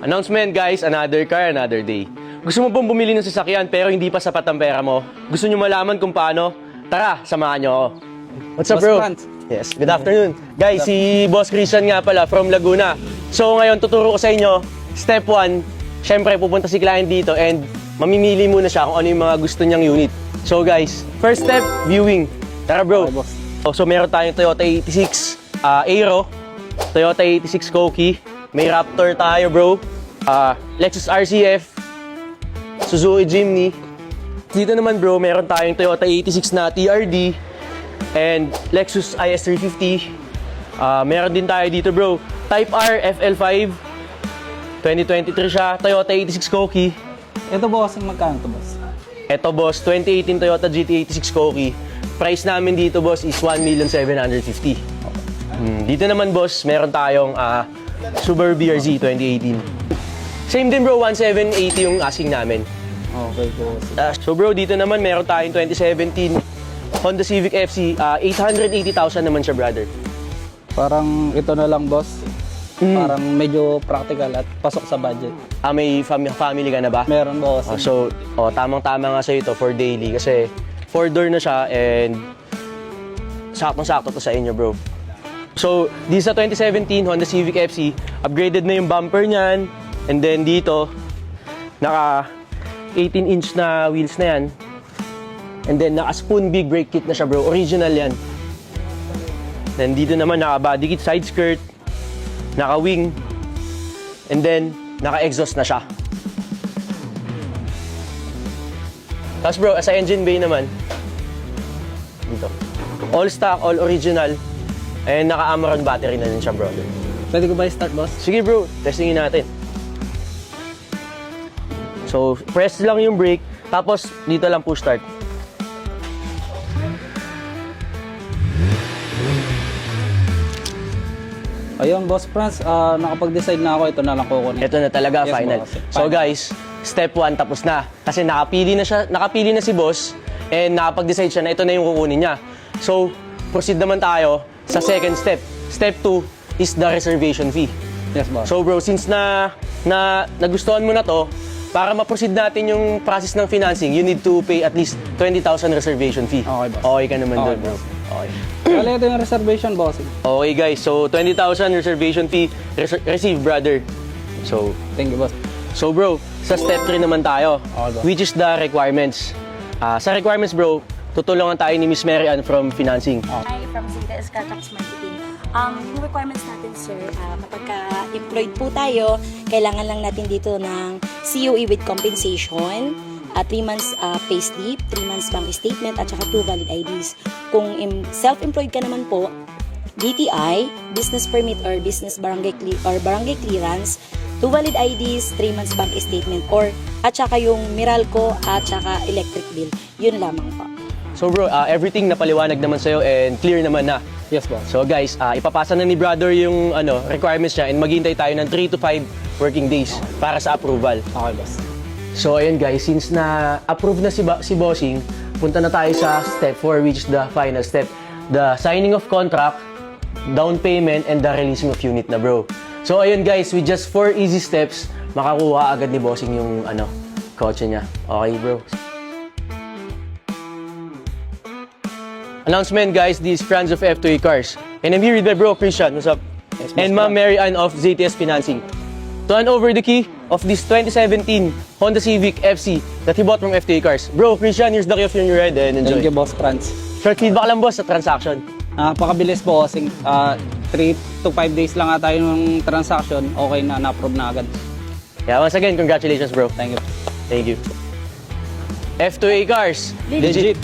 Announcement guys, another car, another day. Gusto mo bang bumili ng sasakyan pero hindi pa sapat ang pera mo? Gusto nyo malaman kung paano? Tara, samahan nyo ako. What's up, Boss bro? Franz. Yes, good afternoon. Guys, si Boss Christian nga pala from Laguna. So ngayon, tuturo ko sa inyo, step 1, syempre pupunta si client dito and mamimili muna siya kung ano yung mga gusto niyang unit. So guys, first step, viewing. Tara bro. Okay, boss. So meron tayong Toyota 86 Aero, Toyota 86 Koki, may Raptor tayo bro, Lexus RCF, Suzuki Jimny. Dito naman bro, meron tayong Toyota 86 na TRD and Lexus IS350. Meron din tayo dito bro, Type R FL5, 2023 siya, Toyota 86 Koki. Ito boss, magkano to boss? Ito boss, 2018 Toyota GT86 Koki. Price namin dito boss is 1,750,000. Dito naman boss, meron tayong Subaru BRZ 2018. Same din bro, 1,780 yung asking namin. Okay boss. So bro, dito naman meron tayong 2017 Honda Civic FC. 880,000 naman siya brother. Parang ito na lang boss. Parang medyo practical at pasok sa budget. May family ka na ba? Meron boss. So, tamang-tama nga sa'yo ito for daily kasi 4-door na siya and saktong-sakto to sa inyo bro. So, di sa 2017 Honda Civic FC, upgraded na yung bumper niyan. And then dito, naka 18-inch na wheels na yan. And then naka spoon big brake kit na siya bro, original yan. Then dito naman naka body kit, side skirt, naka wing, and then naka exhaust na siya. Tapos bro, sa engine bay naman, dito, all stock, all original, and naka Amarok battery na din siya brother. Pwede ko ba i-start boss? Sige bro, testingin natin. So, press lang yung brake, tapos dito lang push start. Ayun boss Franz, nakapag-decide na ako, ito na lang kukunin. Ito na talaga, Yes, final. boss. So guys, step 1 tapos na. Kasi nakapili na si boss and nakapag-decide siya na ito na yung kukunin niya. So, proceed naman tayo sa second step. Step 2 is the reservation fee. Yes boss. So bro, since nagustuhan mo na to, para ma-proceed natin yung process ng financing, you need to pay at least 20,000 reservation fee. Okay, boss. Okay ka naman Okay, doon, bro. boss. Okay. Kaya ito yung reservation boss. Okay guys, so 20,000 reservation fee receive brother. So, Thank you boss. So bro, sa step 3 naman tayo, Okay, bro. which is the requirements. Sa requirements bro, tutulungan tayo ni Miss Mary Ann from financing. Hi, from ZTS Cartax Marketing. Yung requirements natin, sir, kapag ka-employed po tayo, kailangan lang natin dito ng COE with compensation, 3 months payslip, 3 months bank statement, at saka 2 valid IDs. Kung self-employed ka naman po, DTI, business permit or business barangay clearance, 2 valid IDs, 3 months bank statement, at saka yung Meralco at saka electric bill. Yun lamang po. So bro, everything napaliwanag naman sa'yo and clear naman na. Yes boss. So guys, ipapasa na ni brother yung requirements niya and maghintay tayo ng 3 to 5 working days para sa approval. Okay boss. So ayun guys, since na-approve na si Bossing, punta na tayo sa step 4 which is the final step. The signing of contract, down payment, and the releasing of unit na bro. So ayun guys, with just 4 easy steps, makakuha agad ni Bossing yung kotse niya. Okay bro. Announcement guys, this is Franz of F2A Cars. And I'm here with my bro Christian, what's up? Yes, And boss. Ma'am Mary Ann of ZTS Financing. To hand over the key of this 2017 Honda Civic FC that he bought from F2A Cars. Bro, Christian, here's the key of your new ride and enjoy. Thank you boss Franz. Short feedback lang boss sa transaction. Napakabilis po kasi 3 to 5 days lang ata yung transaction, okay na, na-approve na agad. Yeah, once again, congratulations bro. Thank you. Thank you. F2A Cars, legit.